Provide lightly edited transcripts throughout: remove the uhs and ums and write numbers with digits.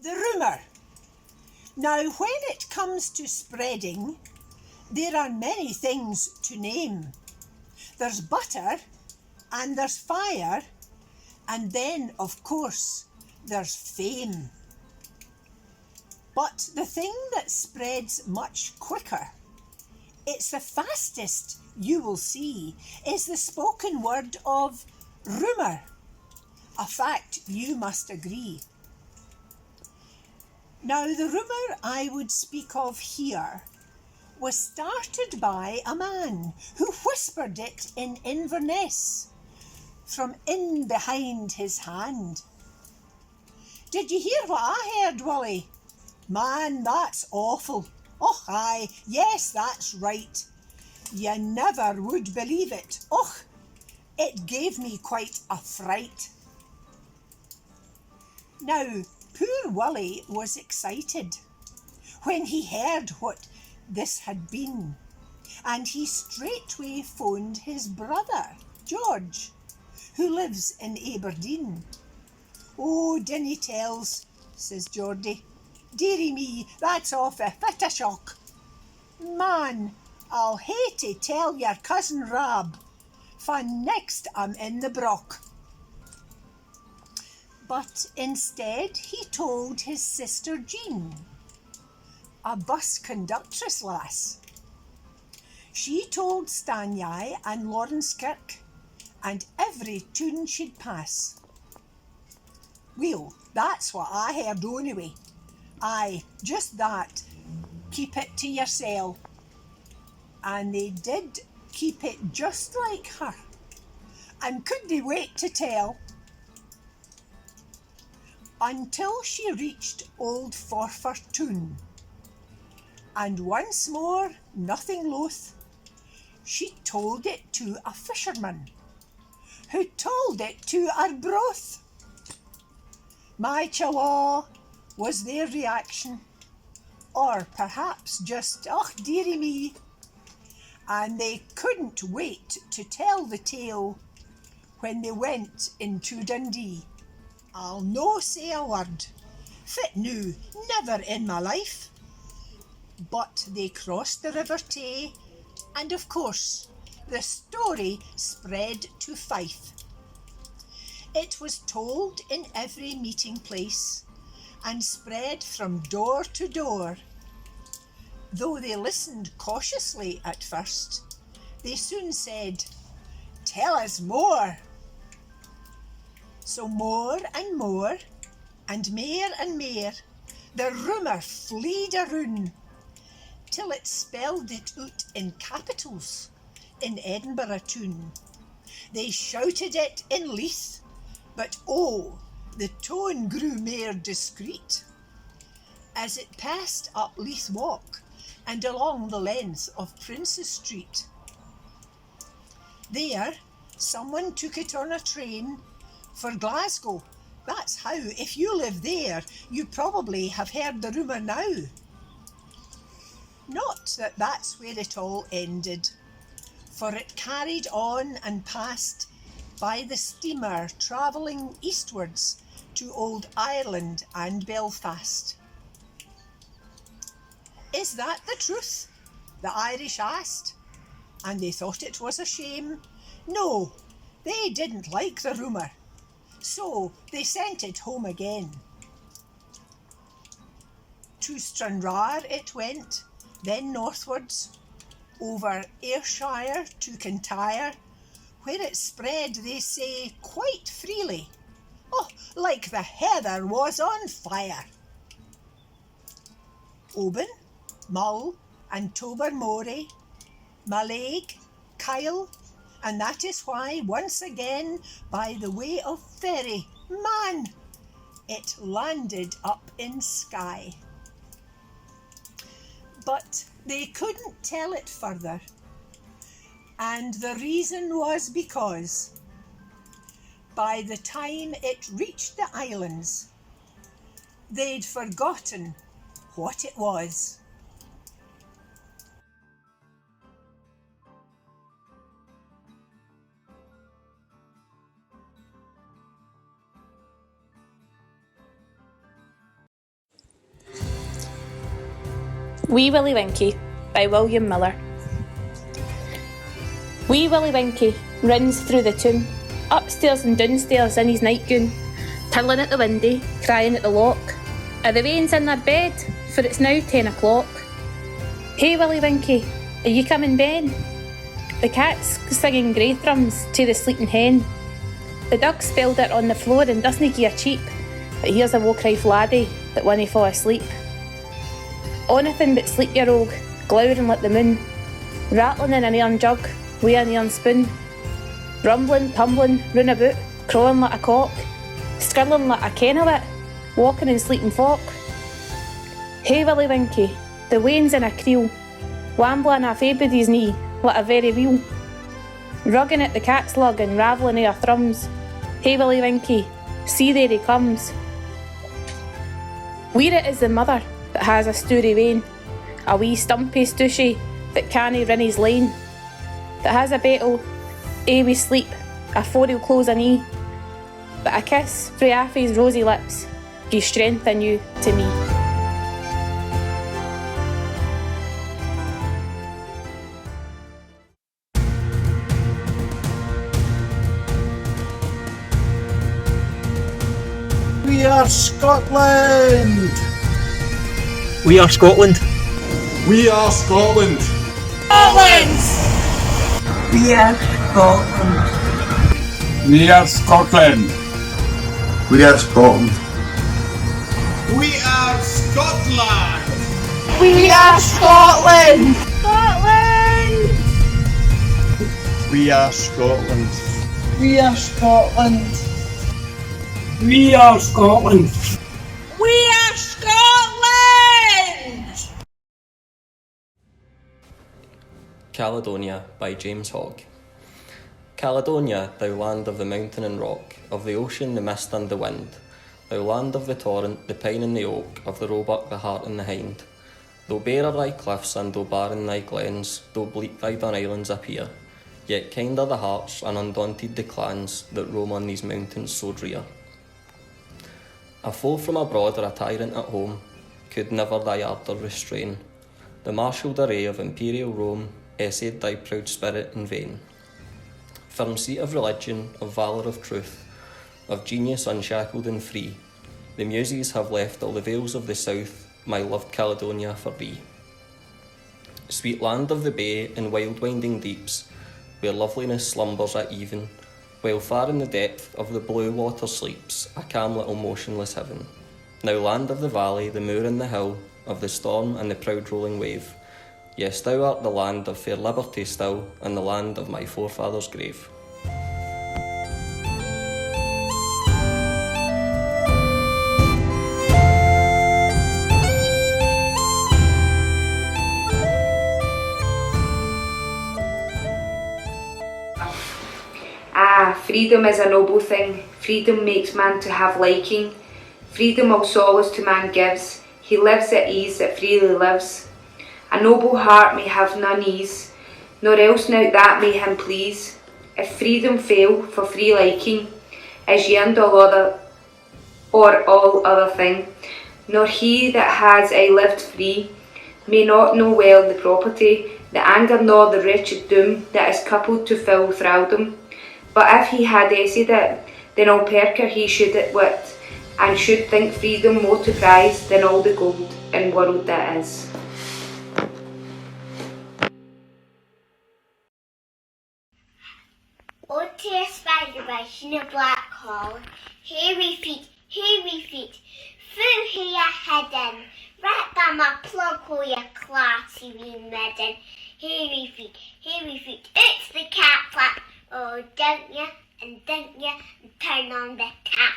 The rumour. Now, when it comes to spreading, there are many things to name. There's butter, and there's fire, and then, of course, there's fame. But the thing that spreads much quicker, it's the fastest you will see, is the spoken word of rumour. A fact you must agree. Now, the rumour I would speak of here was started by a man who whispered it in Inverness from in behind his hand. Did you hear what I heard, Willie? Man, that's awful. Och, aye, yes, that's right. You never would believe it. Och, it gave me quite a fright. Now, poor Willie was excited when he heard what this had been, and he straightway phoned his brother, George, who lives in Aberdeen. "Oh, dinna tells," says Geordie. "Dearie me, that's off a fit a shock. Man, I'll hae to tell your cousin Rab, for next I'm in the broch." But instead he told his sister Jean, a bus conductress lass. She told Stanyai and Laurencekirk and every toon she'd pass. Well, that's what I heard anyway. Aye, just that. Keep it to yoursel. And they did keep it just like her, and couldn't wait to tell. Until she reached Old Forfar Toon, and once more, nothing loath, she told it to a fisherman, who told it to her broth. My chawa was their reaction, or perhaps just, oh dearie me, and they couldn't wait to tell the tale when they went into Dundee. I'll no say a word, fit new, never in my life. But they crossed the River Tay, and of course the story spread to Fife. It was told in every meeting place, and spread from door to door. Though they listened cautiously at first, they soon said, "Tell us more." So more and more, and mair and mair, the rumour fleed aroon, till it spelled it out in capitals in Edinburgh toon. They shouted it in Leith, but oh, the tone grew mair discreet, as it passed up Leith Walk and along the length of Princes Street. There, someone took it on a train for Glasgow. That's how, if you live there, you probably have heard the rumour now. Not that that's where it all ended, for it carried on and passed by the steamer travelling eastwards to Old Ireland and Belfast. "Is that the truth?" the Irish asked, and they thought it was a shame. No, they didn't like the rumour, so they sent it home again. To Stranraer it went, then northwards, over Ayrshire to Kintyre, where it spread, they say, quite freely. Oh, like the heather was on fire. Oban, Mull and Tobermory, Mallaig, Kyle, and that is why, once again, by the way of ferry, man, it landed up in Skye. But they couldn't tell it further, and the reason was because by the time it reached the islands, they'd forgotten what it was. Wee Willie Winkie by William Miller. Wee Willie Winkie runs through the toon, upstairs and downstairs in his nightgown, tirling at the windy, crying at the lock. Are the weans in their bed? For it's now 10 o'clock. Hey Willie Winkie, are you coming ben? The cat's singing grey thrums to the sleeping hen. The dog spilled it on the floor and doesn't gie a cheep, but here's a woke-rife laddie that winna fall asleep. Onything but sleep your rogue, glowering like the moon, rattling in an iron jug, wi' an iron spoon, rumbling, tumbling, round about, crawling like a cock, skirling like a ken of it, walking and sleeping folk. Hey Willie Winkie, the wain's in a creel, wambling off anybody's knee like a very wheel, rugging at the cat's lug and ravelling of her thrums. Hey Willie Winkie, see there he comes. Where it is the mother that has a stoury wean, a wee stumpy stooshy that canna rin his lane, that has a bettle, aye wi' sleep, afore he'll close an ee, but a kiss frae aff his rosy lips gies strength anew to me. We are Scotland! We are Scotland! We are Scotland! Scotland! We are Scotland! We are Scotland! We are Scotland! We are Scotland! We are Scotland! Scotland! We are Scotland! We are Scotland! We are Scotland! We are Scotland! Caledonia by James Hogg. Caledonia, thou land of the mountain and rock, of the ocean, the mist and the wind, thou land of the torrent, the pine and the oak, of the roebuck, the hart and the hind. Though bare are thy cliffs and though barren thy glens, though bleak thy dun islands appear, yet kind are the hearts and undaunted the clans that roam on these mountains so drear. A foe from abroad or a tyrant at home could never thy ardour restrain. The marshalled array of imperial Rome essayed thy proud spirit in vain. Firm seat of religion, of valour, of truth, of genius unshackled and free, the Muses have left all the vales of the south, my loved Caledonia for thee. Sweet land of the bay and wild winding deeps, where loveliness slumbers at even, while far in the depth of the blue water sleeps a calm little motionless heaven. Now land of the valley, the moor and the hill, of the storm and the proud rolling wave, yes, thou art the land of fair liberty still, and the land of my forefathers' grave. Freedom is a noble thing, freedom makes man to have liking, freedom all solace to man gives, he lives at ease that freely lives. A noble heart may have none ease, nor else now that may him please. If freedom fail for free liking, is yearned all other or all other thing, nor he that has lived free may not know well the property, the anger nor the wretched doom that is coupled to foul thraldom. But if he had essayed it, then all perker he should it wit, and should think freedom more to prize than all the gold in world that is. Oh, to a spider by a black hole, hairy feet, through here hidden, right down my plug hole, your classy wee midden. Hairy feet, it's the cat flap. Oh, don't ya, and turn on the tap.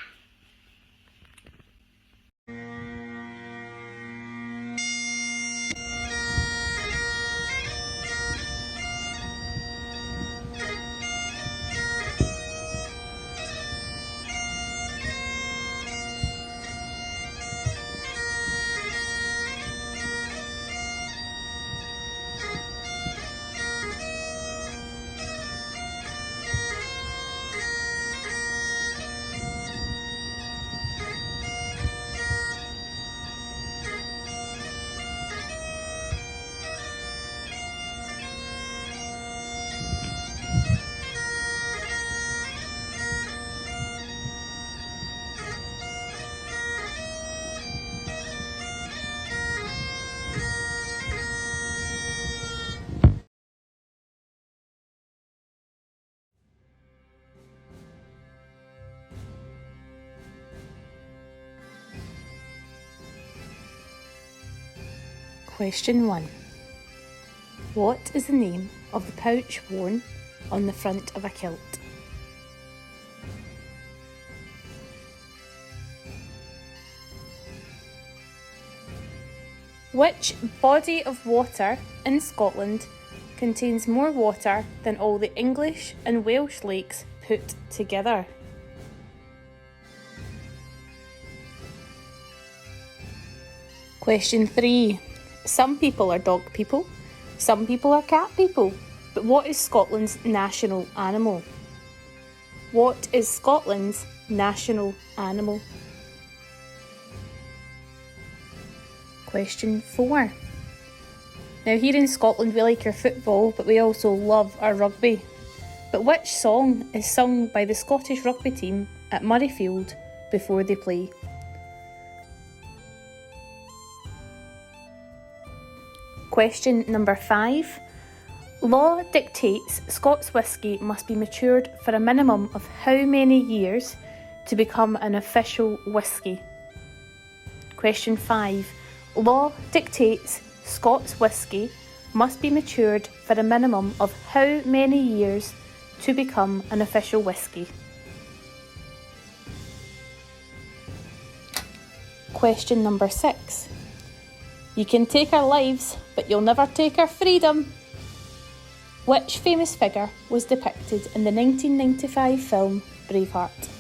Question 1. What is the name of the pouch worn on the front of a kilt? Which body of water in Scotland contains more water than all the English and Welsh lakes put together? Question 3. Some people are dog people, some people are cat people, but what is Scotland's national animal? What is Scotland's national animal? Question 4. Now here in Scotland we like our football, but we also love our rugby. But which song is sung by the Scottish rugby team at Murrayfield before they play? Question number 5. Law dictates Scots whisky must be matured for a minimum of how many years to become an official whisky? Question 5. Law dictates Scots whisky must be matured for a minimum of how many years to become an official whisky? Question number 6. You can take our lives, but you'll never take our freedom. Which famous figure was depicted in the 1995 film Braveheart?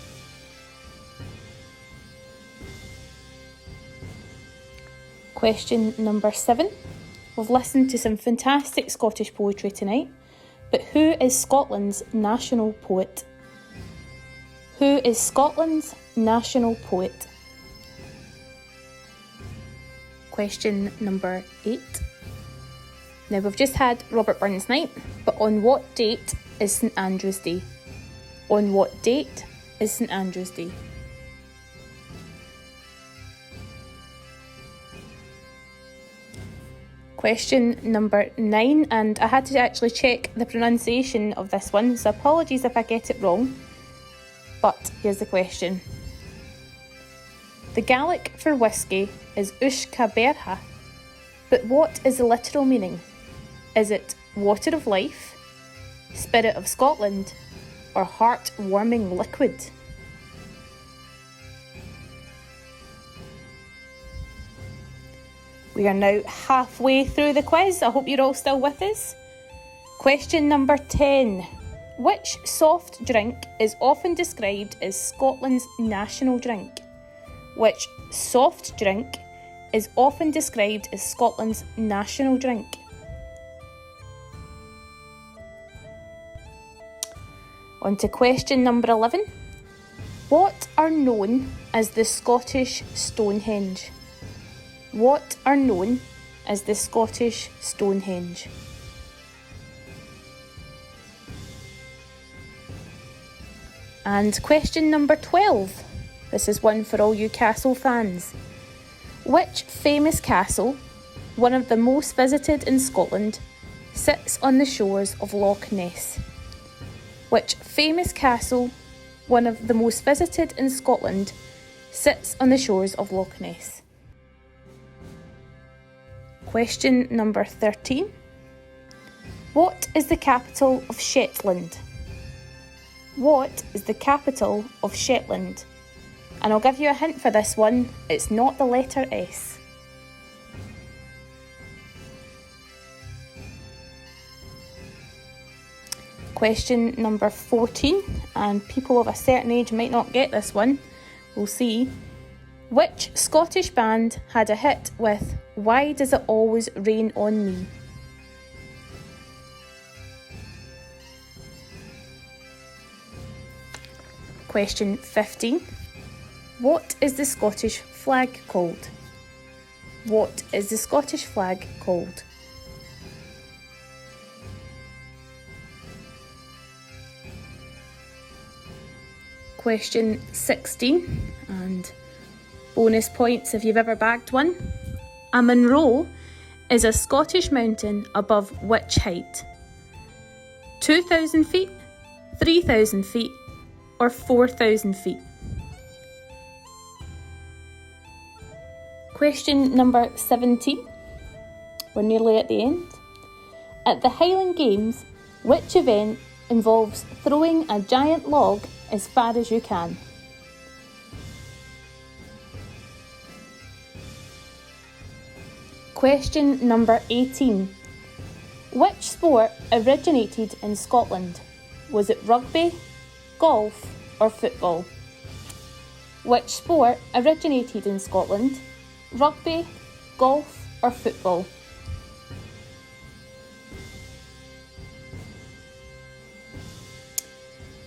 Question number 7. We've listened to some fantastic Scottish poetry tonight, but who is Scotland's national poet? Who is Scotland's national poet? Question number 8. Now we've just had Robert Burns Night, but on what date is St Andrew's Day? On what date is St Andrew's Day? Question number 9, and I had to actually check the pronunciation of this one, so apologies if I get it wrong, but here's the question. The Gaelic for whisky is Uisce Bertha, but what is the literal meaning? Is it water of life, spirit of Scotland, or heart-warming liquid? We are now halfway through the quiz. I hope you're all still with us. Question number 10. Which soft drink is often described as Scotland's national drink? Which soft drink is often described as Scotland's national drink? On to question number 11. What are known as the Scottish Stonehenge? What are known as the Scottish Stonehenge? And question number 12. This is one for all you castle fans. Which famous castle, one of the most visited in Scotland, sits on the shores of Loch Ness? Which famous castle, one of the most visited in Scotland, sits on the shores of Loch Ness? Question number 13. What is the capital of Shetland? What is the capital of Shetland? And I'll give you a hint for this one, it's not the letter S. Question number 14, and people of a certain age might not get this one, we'll see. Which Scottish band had a hit with Why Does It Always Rain on Me? Question 15. What is the Scottish flag called? What is the Scottish flag called? Question 16, and bonus points if you've ever bagged one. A Munro is a Scottish mountain above which height? 2,000 feet, 3,000 feet, or 4,000 feet? Question number 17. we're nearly at the end. At the Highland Games, which event involves throwing a giant log as far as you can? Question number 18. Which sport originated in Scotland? Was it rugby, golf, or football? Which sport originated in Scotland? Rugby, golf, or football?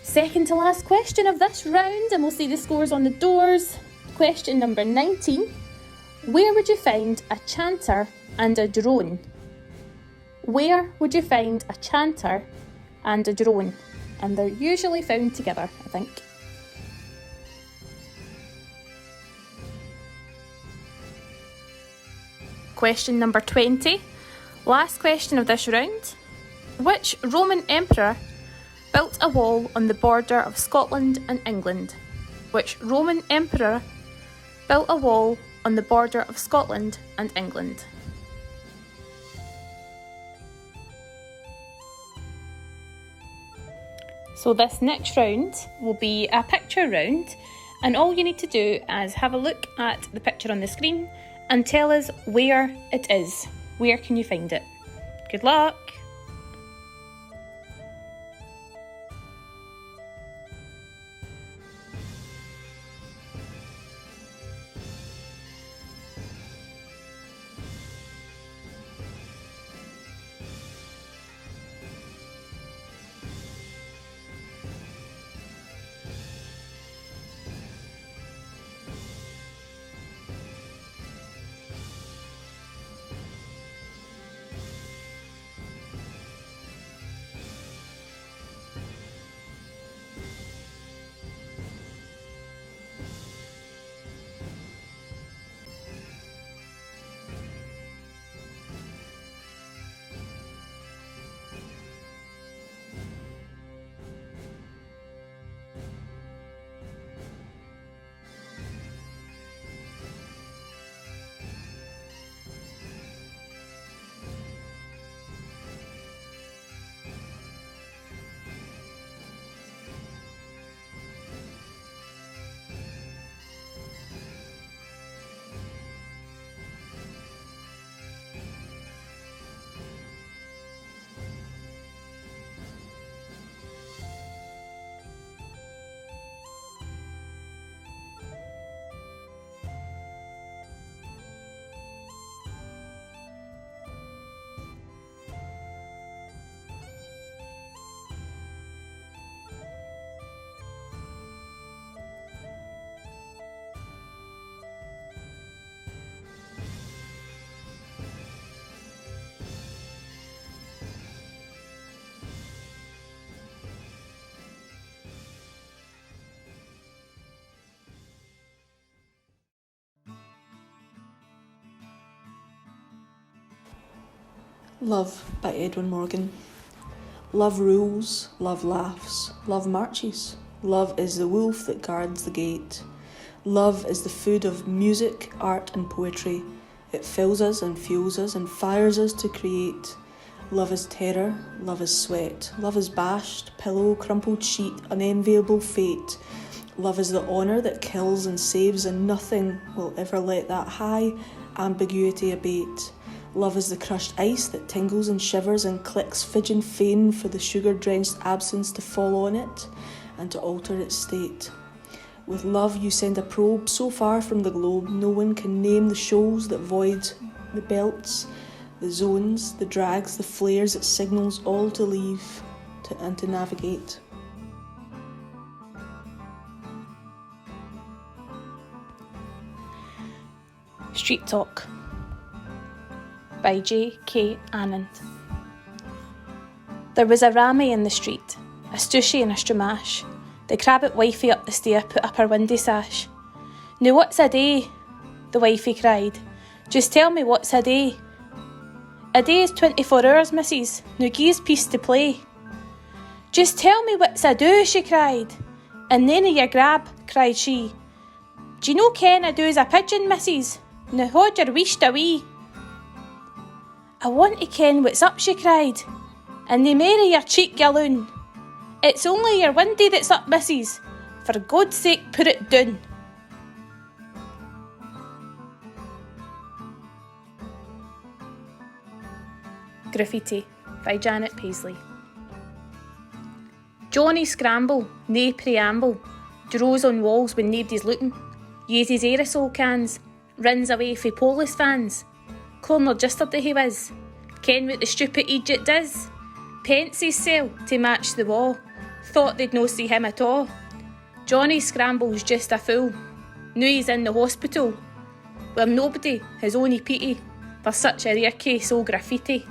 Second to last question of this round, and we'll see the scores on the doors. Question number 19. Where would you find a chanter and a drone? Where would you find a chanter and a drone? And they're usually found together, I think. Question number 20. Last question of this round. Which Roman emperor built a wall on the border of Scotland and England? Which Roman emperor built a wall on the border of Scotland and England? So this next round will be a picture round, and all you need to do is have a look at the picture on the screen and tell us where it is. Where can you find it? Good luck! Love by Edwin Morgan. Love rules, love laughs, love marches. Love is the wolf that guards the gate. Love is the food of music, art and poetry. It fills us and fuels us and fires us to create. Love is terror, love is sweat. Love is bashed, pillow, crumpled sheet, unenviable fate. Love is the honour that kills and saves, and nothing will ever let that high ambiguity abate. Love is the crushed ice that tingles and shivers and clicks fidge and fain for the sugar-drenched absence to fall on it and to alter its state. With love you send a probe so far from the globe no one can name the shoals that void the belts, the zones, the drags, the flares, it signals all to leave and to navigate. Street Talk by J.K. Anand. There was a rammy in the street, a stooshy and a stramash. The crabbit wifey up the stair put up her windy sash. "Now what's a day?" the wifey cried. "Just tell me what's a day?" "A day is 24 hours, missus. Now gie's peace to play." "Just tell me what's a do," she cried. "And none of your grab," cried she. "D'ye no ken a do's a pigeon, missus? Now haud your weest away." I want to ken what's up, she cried. And nae mair of your cheek galloon. It's only your windy that's up, missus. For God's sake, put it down. Graffiti by Janet Paisley. Johnny Scramble, nae preamble, draws on walls when nabody's looking, uses aerosol cans, runs away fae police vans. Corner yesterday he was, ken what the stupid Egypt is. Pensies sell to match the wall, thought they'd no see him at all. Johnny Scramble's just a fool, now he's in the hospital, where nobody has ony pity for such a rare case o' graffiti.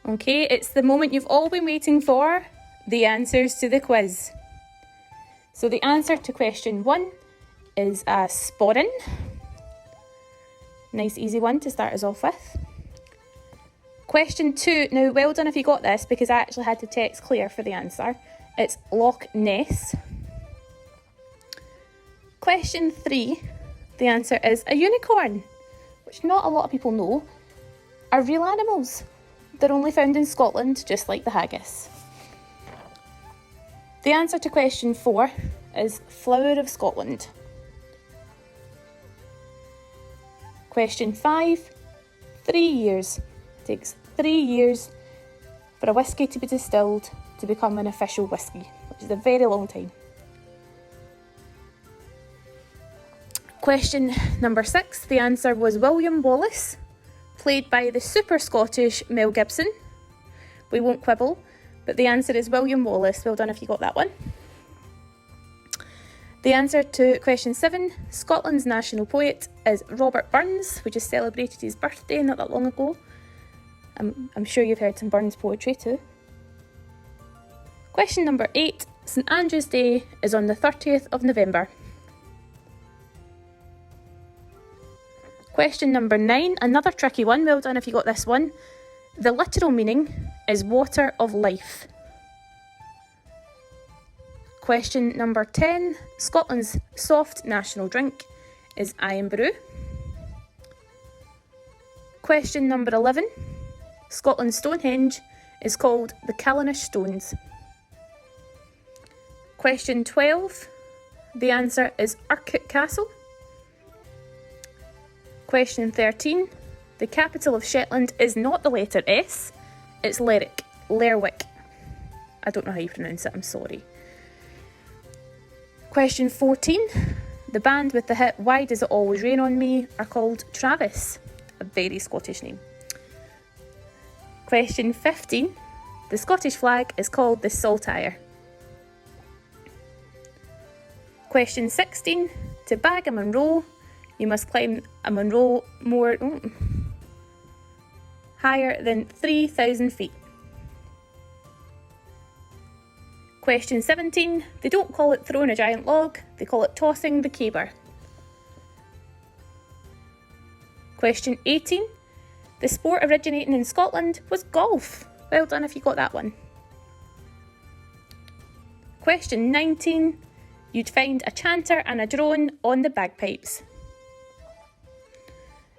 Okay, it's the moment you've all been waiting for, the answers to the quiz. So the answer to question 1 is a sporran. Nice easy one to start us off with. Question 2, now well done if you got this because I actually had to text Claire for the answer. It's Loch Ness. Question 3, the answer is a unicorn, which not a lot of people know are real animals. They're only found in Scotland, just like the haggis. The answer to question 4 is Flower of Scotland. Question 5, 3 years. It takes 3 years for a whisky to be distilled to become an official whisky, which is a very long time. Question number 6, the answer was William Wallace, played by the super Scottish Mel Gibson. We won't quibble, but the answer is William Wallace. Well done if you got that one. The answer to question 7, Scotland's national poet, is Robert Burns. We just celebrated his birthday not that long ago. I'm sure you've heard some Burns poetry too. Question number 8, St Andrew's Day is on the 30th of November. Question number 9, another tricky one, well done if you got this one. The literal meaning is water of life. Question number 10, Scotland's soft national drink is Iron Brew. Question number 11, Scotland's Stonehenge is called the Callanish Stones. Question 12, the answer is Urquhart Castle. Question 13, the capital of Shetland is not the letter S, it's Lerwick. I don't know how you pronounce it, I'm sorry. Question 14, the band with the hit Why Does It Always Rain On Me are called Travis, a very Scottish name. Question 15, the Scottish flag is called the Saltire. Question 16, to bag a Munro, you must climb a Munro higher than 3,000 feet. Question 17, they don't call it throwing a giant log, they call it tossing the caber. Question 18, the sport originating in Scotland was golf. Well done if you got that one. Question 19, you'd find a chanter and a drone on the bagpipes.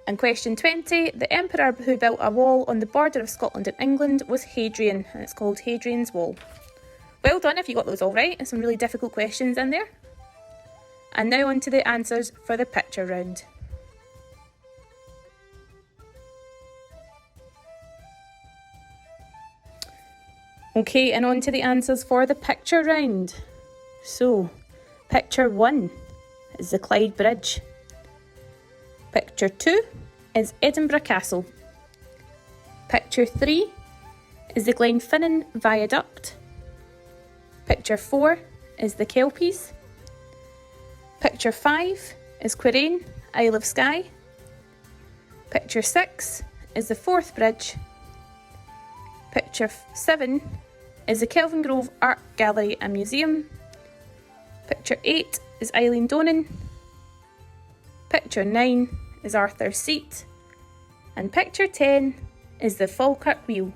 And question 20, the emperor who built a wall on the border of Scotland and England was Hadrian, and it's called Hadrian's Wall. Well done if you got those all right, and some really difficult questions in there. And now on to the answers for the picture round. Okay, and on to the answers for the picture round. So, picture 1 is the Clyde Bridge. Picture 2 is Edinburgh Castle. Picture 3 is the Glenfinnan Viaduct. Picture 4 is the Kelpies. Picture 5 is Quiraine, Isle of Skye. Picture 6 is the Forth Bridge. Picture 7 is the Kelvin Grove Art Gallery and Museum. Picture 8 is Eileen Donan. Picture 9 is Arthur's Seat. And picture 10 is the Falkirk Wheel.